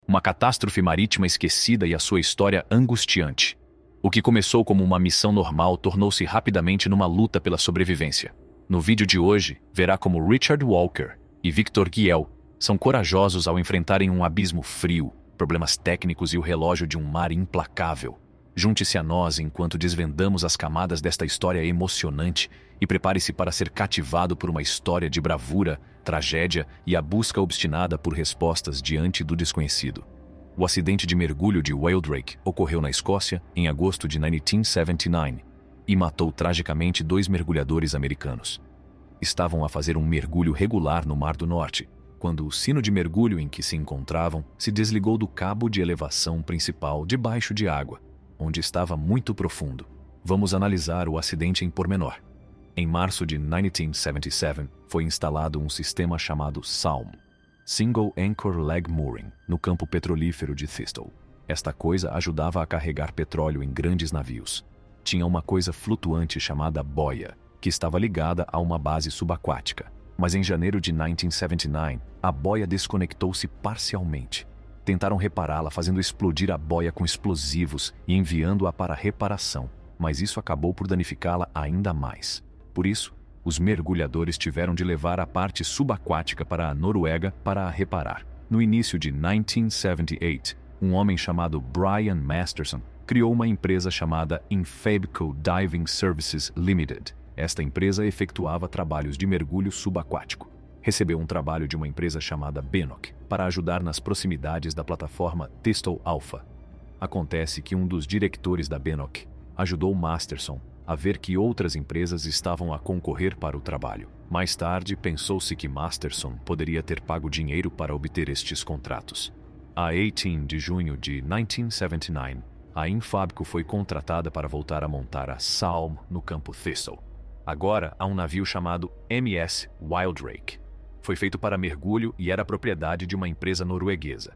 Uma catástrofe marítima esquecida e a sua história angustiante. O que começou como uma missão normal tornou-se rapidamente numa luta pela sobrevivência. No vídeo de hoje, verá como Richard Walker e Victor Giel são corajosos ao enfrentarem um abismo frio, problemas técnicos e o relógio de um mar implacável. Junte-se a nós enquanto desvendamos as camadas desta história emocionante e prepare-se para ser cativado por uma história de bravura, tragédia e a busca obstinada por respostas diante do desconhecido. O acidente de mergulho de Whaledrake ocorreu na Escócia em agosto de 1979 e matou tragicamente 2 mergulhadores americanos. Estavam a fazer um mergulho regular no Mar do Norte, quando o sino de mergulho em que se encontravam se desligou do cabo de elevação principal debaixo de água, onde estava muito profundo. Vamos analisar o acidente em pormenor. Em março de 1977, foi instalado um sistema chamado SALM, Single Anchor Leg Mooring, no campo petrolífero de Thistle. Esta coisa ajudava a carregar petróleo em grandes navios. Tinha uma coisa flutuante chamada boia, que estava ligada a uma base subaquática. Mas em janeiro de 1979, a boia desconectou-se parcialmente. Tentaram repará-la fazendo explodir a boia com explosivos e enviando-a para reparação, mas isso acabou por danificá-la ainda mais. Por isso, os mergulhadores tiveram de levar a parte subaquática para a Noruega para a reparar. No início de 1978, um homem chamado Brian Masterson criou uma empresa chamada Infabco Diving Services Limited. Esta empresa efetuava trabalhos de mergulho subaquático. Recebeu um trabalho de uma empresa chamada Bennock para ajudar nas proximidades da plataforma Thistle Alpha. Acontece que um dos diretores da Bennock ajudou Masterson a ver que outras empresas estavam a concorrer para o trabalho. Mais tarde, pensou-se que Masterson poderia ter pago dinheiro para obter estes contratos. A 18 de junho de 1979, a Infabco foi contratada para voltar a montar a SALM no campo Thistle. Agora há um navio chamado MS Whaledrake. Foi feito para mergulho e era propriedade de uma empresa norueguesa.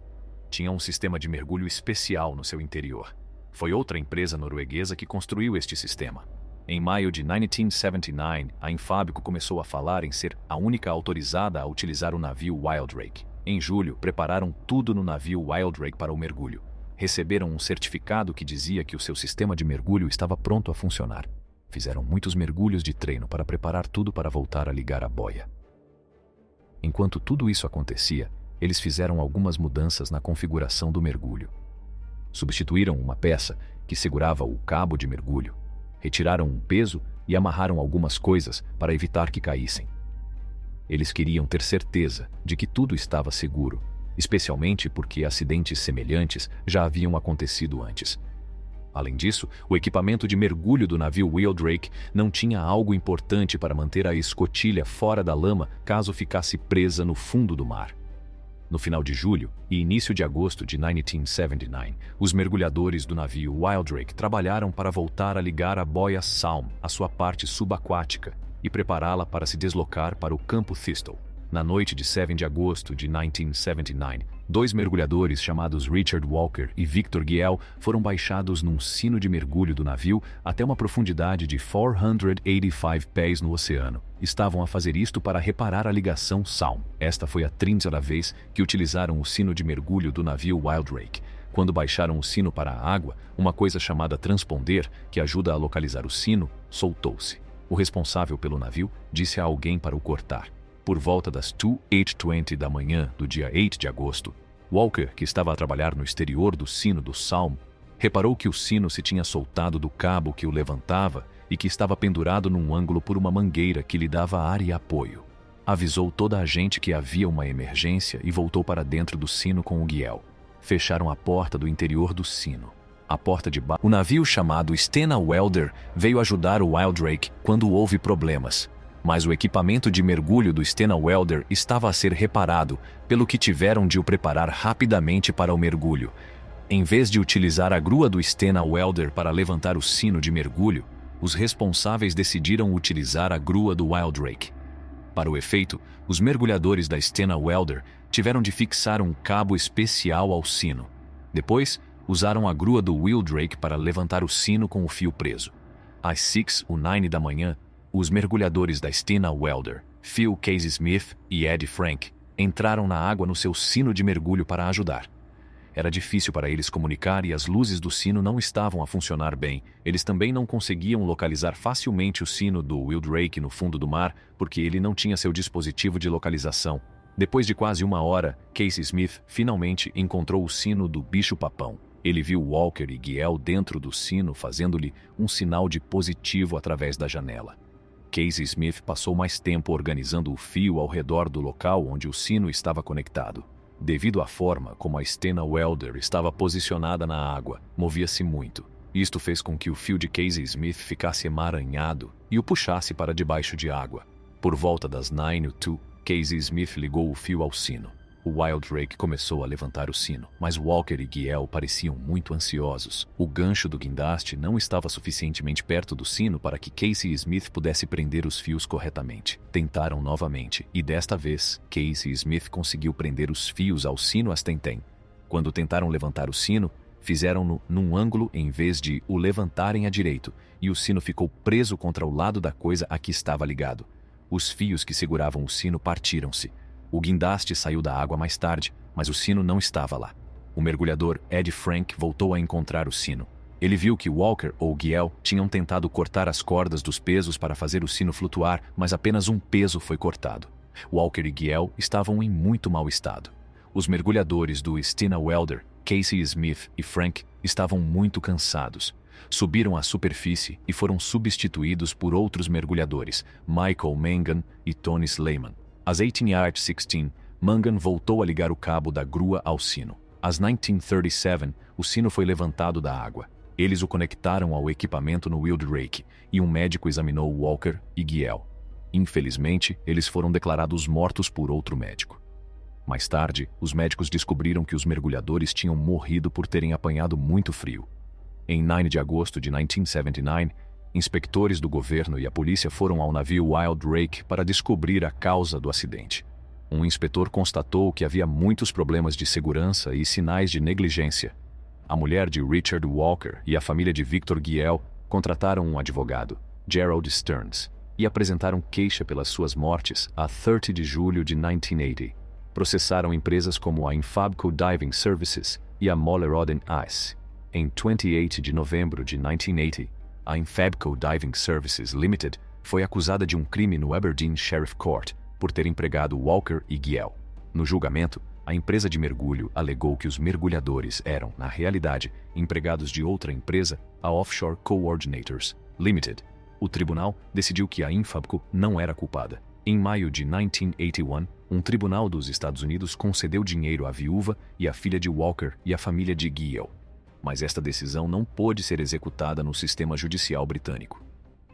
Tinha um sistema de mergulho especial no seu interior. Foi outra empresa norueguesa que construiu este sistema. Em maio de 1979, a Infabco começou a falar em ser a única autorizada a utilizar o navio Whaledrake. Em julho, prepararam tudo no navio Whaledrake para o mergulho. Receberam um certificado que dizia que o seu sistema de mergulho estava pronto a funcionar. Fizeram muitos mergulhos de treino para preparar tudo para voltar a ligar a boia. Enquanto tudo isso acontecia, eles fizeram algumas mudanças na configuração do mergulho. Substituíram uma peça que segurava o cabo de mergulho, retiraram um peso e amarraram algumas coisas para evitar que caíssem. Eles queriam ter certeza de que tudo estava seguro, especialmente porque acidentes semelhantes já haviam acontecido antes. Além disso, o equipamento de mergulho do navio Whaledrake não tinha algo importante para manter a escotilha fora da lama caso ficasse presa no fundo do mar. No final de julho e início de agosto de 1979, os mergulhadores do navio Whaledrake trabalharam para voltar a ligar a boia SALM à sua parte subaquática e prepará-la para se deslocar para o campo Thistle. Na noite de 7 de agosto de 1979, 2 mergulhadores chamados Richard Walker e Victor Giel foram baixados num sino de mergulho do navio até uma profundidade de 485 pés no oceano. Estavam a fazer isto para reparar a ligação SALM. Esta foi a 30ª vez que utilizaram o sino de mergulho do navio Whaledrake. Quando baixaram o sino para a água, uma coisa chamada transponder, que ajuda a localizar o sino, soltou-se. O responsável pelo navio disse a alguém para o cortar. Por volta das 8h20 da manhã do dia 8 de agosto, Walker, que estava a trabalhar no exterior do sino do SALM, reparou que o sino se tinha soltado do cabo que o levantava e que estava pendurado num ângulo por uma mangueira que lhe dava ar e apoio. Avisou toda a gente que havia uma emergência e voltou para dentro do sino com o Giel. Fecharam a porta do interior do sino. A porta de baixo. O navio chamado Stena Welder veio ajudar o Whaledrake quando houve problemas. Mas o equipamento de mergulho do Stena Welder estava a ser reparado, pelo que tiveram de o preparar rapidamente para o mergulho. Em vez de utilizar a grua do Stena Welder para levantar o sino de mergulho, os responsáveis decidiram utilizar a grua do Whaledrake. Para o efeito, os mergulhadores da Stena Welder tiveram de fixar um cabo especial ao sino. Depois, usaram a grua do Whaledrake para levantar o sino com o fio preso. Às 6 ou 9 da manhã, os mergulhadores da Stena Welder, Phil Casey Smith e Ed Frank, entraram na água no seu sino de mergulho para ajudar. Era difícil para eles comunicar e as luzes do sino não estavam a funcionar bem. Eles também não conseguiam localizar facilmente o sino do Wildrake no fundo do mar, porque ele não tinha seu dispositivo de localização. Depois de quase uma hora, Casey Smith finalmente encontrou o sino do bicho-papão. Ele viu Walker e Giel dentro do sino, fazendo-lhe um sinal de positivo através da janela. Casey Smith passou mais tempo organizando o fio ao redor do local onde o sino estava conectado. Devido à forma como a Stena Welder estava posicionada na água, movia-se muito. Isto fez com que o fio de Casey Smith ficasse emaranhado e o puxasse para debaixo de água. Por volta das 9:02, Casey Smith ligou o fio ao sino. O Wildrake começou a levantar o sino, mas Walker e Giel pareciam muito ansiosos. O gancho do guindaste não estava suficientemente perto do sino para que Casey Smith pudesse prender os fios corretamente. Tentaram novamente, e desta vez, Casey Smith conseguiu prender os fios ao sino às tentem. Quando tentaram levantar o sino, fizeram-no num ângulo em vez de o levantarem à direito, e o sino ficou preso contra o lado da coisa a que estava ligado. Os fios que seguravam o sino partiram-se. O guindaste saiu da água mais tarde, mas o sino não estava lá. O mergulhador Ed Frank voltou a encontrar o sino. Ele viu que Walker ou Giel tinham tentado cortar as cordas dos pesos para fazer o sino flutuar, mas apenas um peso foi cortado. Walker e Giel estavam em muito mau estado. Os mergulhadores do Stena Welder, Casey Smith e Frank, estavam muito cansados. Subiram à superfície e foram substituídos por outros mergulhadores, Michael Mangan e Tony Slayman. Às 18:16, Mangan voltou a ligar o cabo da grua ao sino. Às 19:37, o sino foi levantado da água. Eles o conectaram ao equipamento no Wildrake e um médico examinou Walker e Giel. Infelizmente, eles foram declarados mortos por outro médico. Mais tarde, os médicos descobriram que os mergulhadores tinham morrido por terem apanhado muito frio. Em 9 de agosto de 1979, inspectores do governo e a polícia foram ao navio Wildrake para descobrir a causa do acidente. Um inspetor constatou que havia muitos problemas de segurança e sinais de negligência. A mulher de Richard Walker e a família de Victor Giel contrataram um advogado, Gerald Stearns, e apresentaram queixa pelas suas mortes a 30 de julho de 1980. Processaram empresas como a Infabco Diving Services e a Moller Oden Ice. Em 28 de novembro de 1980, a Infabco Diving Services Limited foi acusada de um crime no Aberdeen Sheriff Court por ter empregado Walker e Giel. No julgamento, a empresa de mergulho alegou que os mergulhadores eram, na realidade, empregados de outra empresa, a Offshore Coordinators Limited. O tribunal decidiu que a Infabco não era culpada. Em maio de 1981, um tribunal dos Estados Unidos concedeu dinheiro à viúva e à filha de Walker e à família de Giel. Mas esta decisão não pôde ser executada no sistema judicial britânico.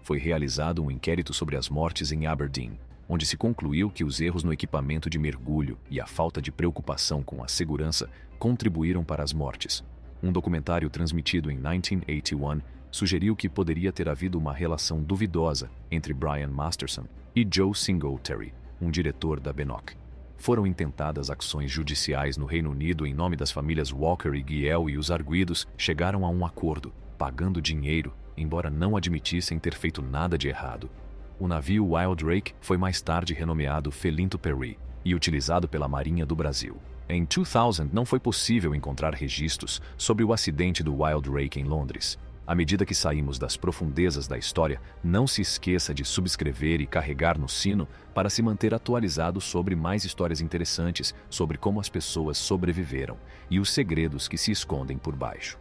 Foi realizado um inquérito sobre as mortes em Aberdeen, onde se concluiu que os erros no equipamento de mergulho e a falta de preocupação com a segurança contribuíram para as mortes. Um documentário transmitido em 1981 sugeriu que poderia ter havido uma relação duvidosa entre Brian Masterson e Joe Singletary, um diretor da BNOC. Foram intentadas ações judiciais no Reino Unido em nome das famílias Walker e Giel e os arguidos chegaram a um acordo, pagando dinheiro, embora não admitissem ter feito nada de errado. O navio Wildrake foi mais tarde renomeado Felinto Perry e utilizado pela Marinha do Brasil. Em 2000 não foi possível encontrar registros sobre o acidente do Wildrake em Londres. À medida que saímos das profundezas da história, não se esqueça de subscrever e carregar no sino para se manter atualizado sobre mais histórias interessantes sobre como as pessoas sobreviveram e os segredos que se escondem por baixo.